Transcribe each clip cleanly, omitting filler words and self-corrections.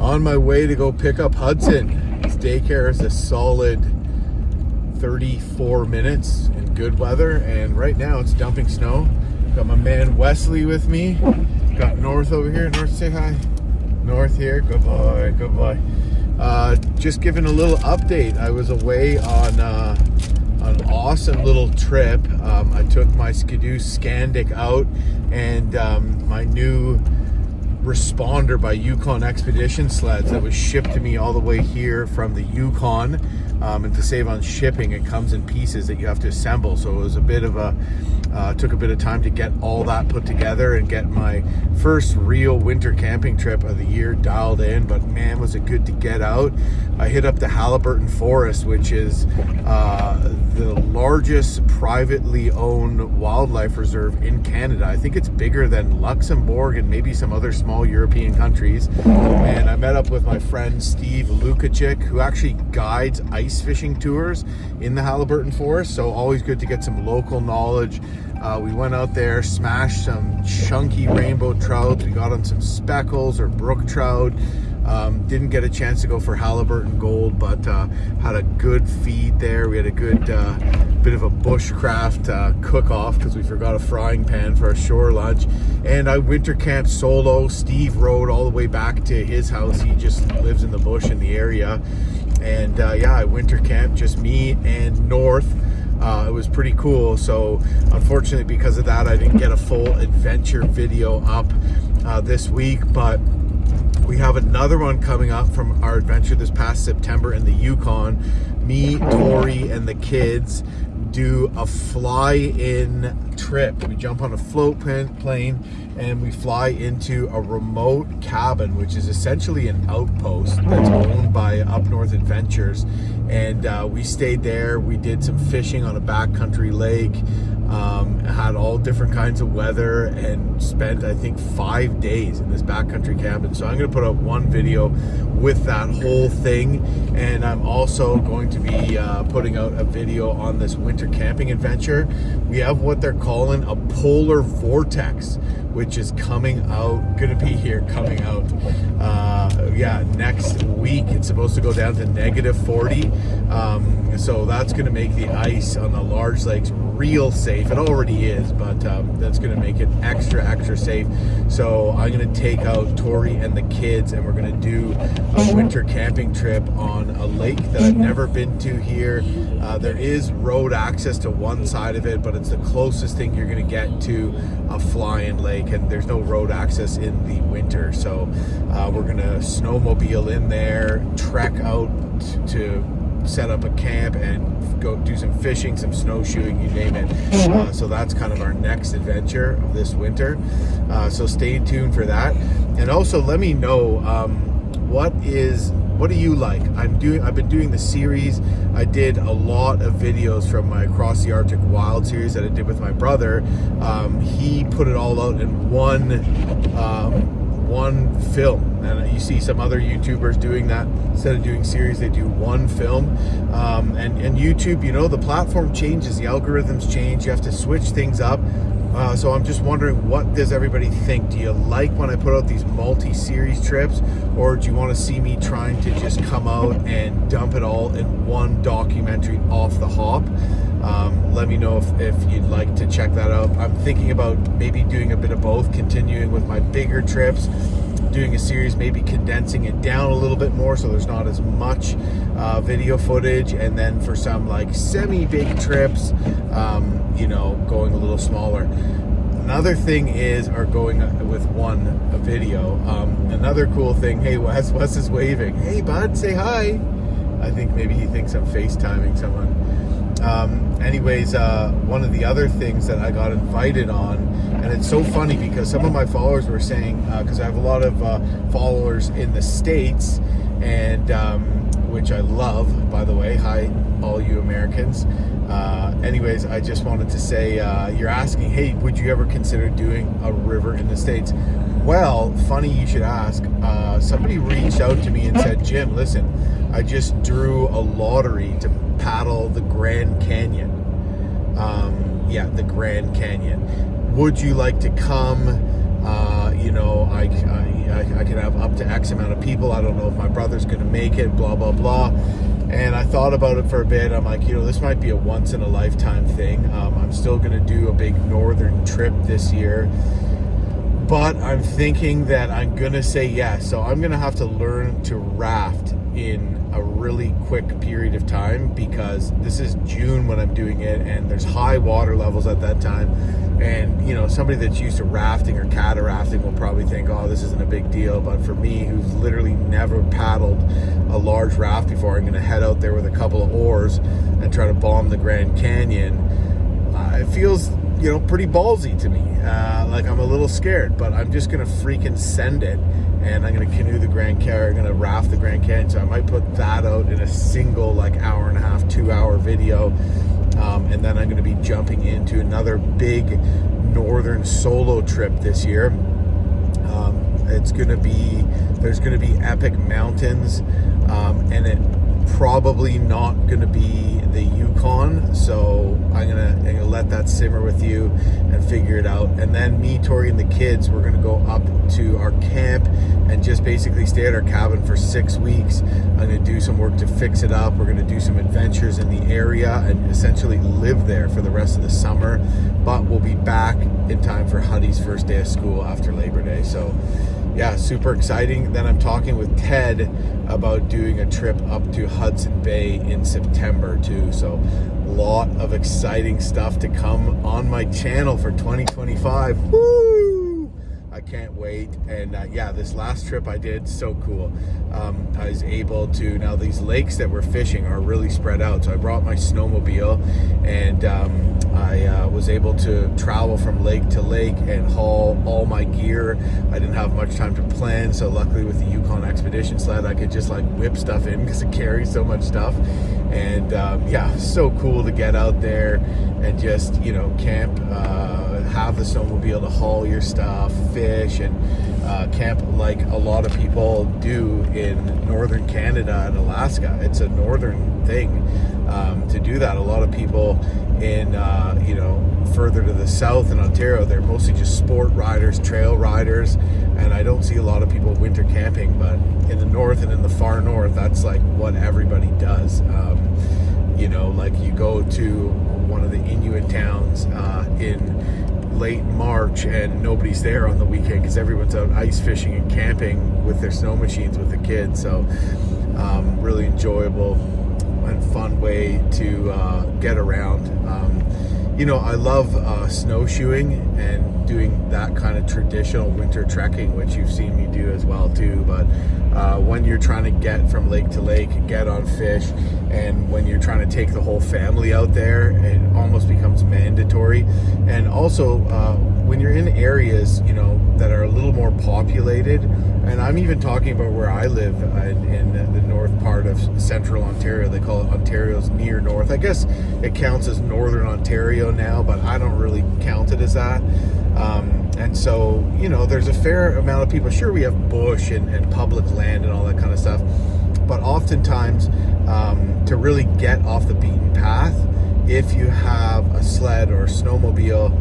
On my way to go pick up Hudson. His daycare is a solid 34 minutes in good weather, and right now it's dumping snow. Got my man Wesley with me. Got North over here. North, say hi. North here. Good boy, good boy. Just giving a little update. I was away on an awesome little trip. I took my Skidoo Scandic out, and my new responder by Yukon Expedition Sleds that was shipped to me all the way here from the Yukon. And to save on shipping, it comes in pieces that you have to assemble. So it was a bit of a took a bit of time to get all that put together and get my first real winter camping trip of the year dialed in. But man, was it good to get out. I hit up the Haliburton Forest, which is the largest privately owned wildlife reserve in Canada. I think it's bigger than Luxembourg and maybe some other small European countries. And I met up with my friend Steve Lukacic, who actually guides ice fishing tours in the Haliburton Forest. So always good to get some local knowledge. We went out there, smashed some chunky rainbow trout. We got on some speckles or brook trout. Didn't get a chance to go for Haliburton gold, but had a good feed there. We had a good bit of a bushcraft cook-off because we forgot a frying pan for our shore lunch. And I winter camped solo. Steve rode all the way back to his house. He just lives in the bush in the area. And yeah, I winter camped, just me and North. It was pretty cool. So unfortunately, because of that, I didn't get a full adventure video up this week, but we have another one coming up from our adventure this past September in the Yukon. Me, Tori, and the kids do a fly-in trip. We jump on a float plane and we fly into a remote cabin, which is essentially an outpost that's owned by Up North Adventures. And we stayed there. We did some fishing on a backcountry lake. Had all different kinds of weather and spent, I think, 5 days in this backcountry cabin. So I'm going to put up one video with that whole thing, and I'm also going to be putting out a video on this winter camping adventure. We have what they're calling a polar vortex, which is coming out, going to be here coming out yeah, next week. It's supposed to go down to -40, so that's going to make the ice on the large lakes real safe. It already is, but that's going to make it extra safe. So I'm going to take out Tori and the kids, and we're going to do a winter camping trip on a lake that I've never been to here. There is road access to one side of it, but it's the closest thing you're going to get to a fly-in lake, and there's no road access in the winter. So we're going to snowmobile in there, trek out to set up a camp, and go do some fishing, some snowshoeing, you name it. So that's kind of our next adventure of this winter. So stay tuned for that. And also let me know what do you like? I've been doing the series. I did a lot of videos from my Across the Arctic Wild series that I did with my brother. He put it all out in one film, and you see some other YouTubers doing that. Instead of doing series, they do one film. And YouTube, you know, the platform changes, the algorithms change, you have to switch things up. So I'm just wondering, what does everybody think? Do you like when I put out these multi-series trips, or do you want to see me trying to just come out and dump it all in one documentary off the hop? Let me know if you'd like to check that out. I'm thinking about maybe doing a bit of both, continuing with my bigger trips, doing a series, maybe condensing it down a little bit more so there's not as much video footage, and then for some like semi-big trips, you know, going a little smaller. Another thing is, or going with one video. Another cool thing, hey, Wes is waving. Hey bud, say hi. I think maybe he thinks I'm FaceTiming someone. Anyways, one of the other things that I got invited on, and it's so funny because some of my followers were saying, because I have a lot of followers in the States, and which I love, by the way. Hi, all you Americans. Anyways, I just wanted to say, you're asking, hey, would you ever consider doing a river in the States? Well, funny you should ask. Somebody reached out to me and said, Jim, listen, I just drew a lottery to paddle the Grand Canyon. Yeah, the Grand Canyon. Would you like to come? I can have up to X amount of people. I don't know if my brother's going to make it, blah, blah, blah. And I thought about it for a bit. I'm like, this might be a once in a lifetime thing. I'm still going to do a big northern trip this year, but I'm thinking that I'm going to say yes. So I'm going to have to learn to raft in a really quick period of time, because this is June when I'm doing it, and there's high water levels at that time. And somebody that's used to rafting or catarafting will probably think, oh, this isn't a big deal. But for me, who's literally never paddled a large raft before, I'm going to head out there with a couple of oars and try to bomb the Grand Canyon. It feels pretty ballsy to me. Like I'm a little scared, but I'm just going to freaking send it. And I'm going to canoe the Grand Canyon, I'm going to raft the Grand Canyon. So I might put that out in a single hour and a half, 2 hour video. And then I'm going to be jumping into another big northern solo trip this year. There's going to be epic mountains, and it probably not going to be the Yukon, so I'm gonna let that simmer with you and figure it out. And then me, Tori, and the kids, we're gonna go up to our camp and just basically stay at our cabin for 6 weeks. I'm gonna do some work to fix it up. We're gonna do some adventures in the area and essentially live there for the rest of the summer, but we'll be back in time for Huddy's first day of school after Labor Day. So yeah, super exciting. Then I'm talking with Ted about doing a trip up to Hudson Bay in September too. So a lot of exciting stuff to come on my channel for 2025. Woo! I can't wait. And this last trip I did, so cool. I was able to, now these lakes that we're fishing are really spread out. So I brought my snowmobile, and I was able to travel from lake to lake and haul all my gear. I didn't have much time to plan, so luckily with the Yukon Expedition Sled, I could just whip stuff in because it carries so much stuff. And so cool to get out there and just camp, have the snowmobile to haul your stuff, fish, and camp like a lot of people do in northern Canada and Alaska. It's a northern thing to do that. A lot of people in further to the south in Ontario, they're mostly just sport riders, trail riders, and I don't see a lot of people winter camping. But in the north and in the far north, that's what everybody does. You go to one of the Inuit towns in late March and nobody's there on the weekend because everyone's out ice fishing and camping with their snow machines with the kids. So really enjoyable and fun way to get around. I love snowshoeing and doing that kind of traditional winter trekking, which you've seen me do as well too. But when you're trying to get from lake to lake, get on fish, and when you're trying to take the whole family out there, it almost becomes mandatory. And also when you're in areas that are a little more populated, and I'm even talking about where I live in the north part of central Ontario. They call it Ontario's near north. I guess it counts as northern Ontario now, but I don't really count it as that. And so, there's a fair amount of people. Sure, we have bush and public land and all that kind of stuff, but oftentimes to really get off the beaten path, if you have a sled or a snowmobile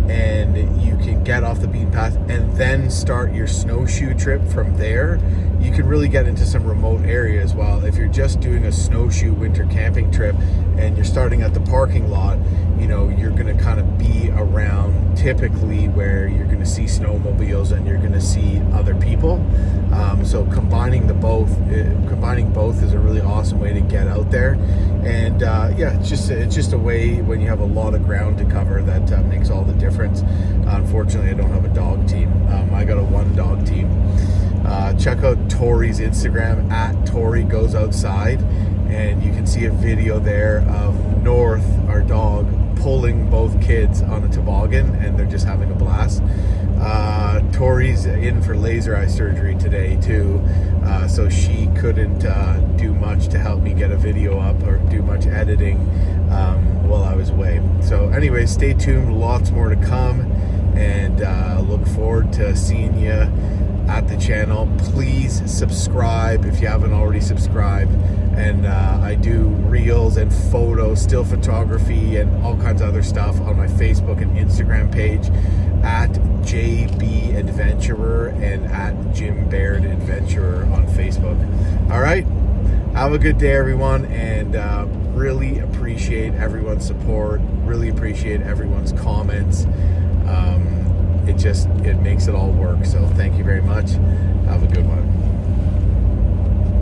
and you can get off the beaten path and then start your snowshoe trip from there, you can really get into some remote areas. While if you're just doing a snowshoe winter camping trip and you're starting at the parking lot, you're going to kind of be around typically where you're going to see snowmobiles and you're going to see other people. So combining both is a really awesome way to get out there. And it's just a way when you have a lot of ground to cover that makes all the difference. Unfortunately, I don't have a dog team. I got a one dog team. Check out Tori's Instagram at Tori Goes Outside, and you can see a video there of North, our dog, pulling both kids on a toboggan, and they're just having a blast. Tori's in for laser eye surgery today too, so she couldn't do much to help me get a video up or do much editing while I was away. So anyway, stay tuned, lots more to come, and look forward to seeing you at the channel. Please subscribe if you haven't already subscribed. And I do reels and photos, still photography, and all kinds of other stuff on my Facebook and Instagram page at JB Adventurer and at Jim Baird Adventurer on Facebook. All right, have a good day, everyone, and really appreciate everyone's support. Really appreciate everyone's comments. It makes it all work. So thank you very much. Have a good one.